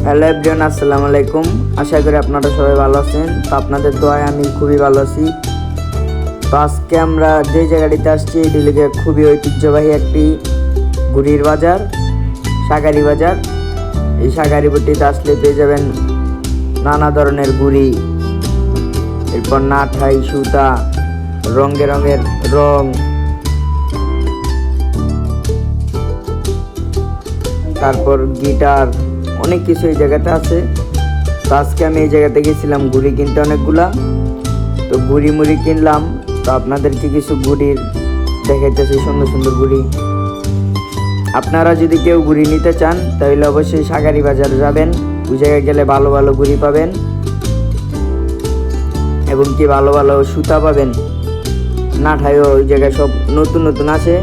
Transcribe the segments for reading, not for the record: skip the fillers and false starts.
Hello everyone, আসসালামু আলাইকুম। আশা করি আপনারা সবাই ভালো আছেন। তো আপনাদের দোয়ায় আমি খুবই ভালো আছি। তো আজকে আমরা যে জায়গাটিতে আসছি এটি হলো খুবই ঐতিহ্যবাহী একটি ঘুড়ির বাজার, সাগারি বাজার। এই সাগারি বাজারটিতে আসলে পেয়ে যাবেন নানা ধরনের ঘুড়ি, এরপর নাঠাই, সুতা, রঙের রং, তারপর গিটার, অনেক কিছু এই জায়গাতে আছে। তো আজকে আমি এই জায়গাতে গেছিলাম ঘুড়ি কিনতে অনেকগুলা। তো ঘুড়ি মুড়ি কিনলাম। তো আপনাদেরকে কিছু ঘুড়ির দেখাইতেছি, সুন্দর সুন্দর ঘুড়ি। আপনারা যদি কেউ ঘুড়ি নিতে চান তাহলে অবশ্যই সাগারি বাজারে যাবেন। ওই জায়গায় গেলে ভালো ভালো ঘুড়ি পাবেন এবং কি ভালো ভালো সুতা পাবেন। নাঠাইও ওই জায়গায় সব নতুন নতুন আছে।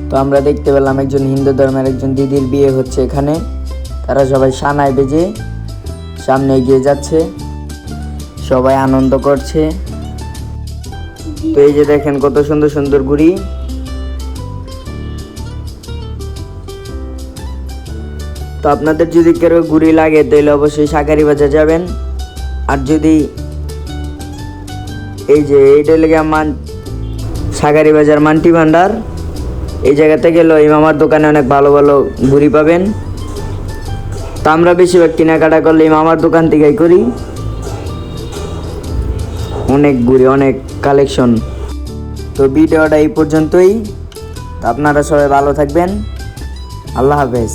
তো আমরা দেখতে পেলাম একজন হিন্দু ধর্মের একজন দিদির বিয়ে হচ্ছে এখানে। তারা সবাই সানায় বেজে সামনে এগিয়ে যাচ্ছে, সবাই আনন্দ করছে। তো এই যে দেখেন কত সুন্দর সুন্দর ঘুড়ি। তো আপনাদের যদি কেউ ঘুড়ি লাগে তাহলে অবশ্যই সাগারি বাজার যাবেন। আর যদি এই যে এইটা লেগে সাগারি বাজার মান্টি ভান্ডার, এই জায়গাতে গেলে এই মামার দোকানে অনেক ভালো ভালো ঘুড়ি পাবেন। তো আমরা বেশিরভাগ কেনাকাটা করলে এই মামার দোকান থেকেই করি। অনেক ঘুড়ি, অনেক কালেকশন। তো ভিডিওটা এই পর্যন্তই। তো আপনারা সবাই ভালো থাকবেন। আল্লাহ হাফেজ।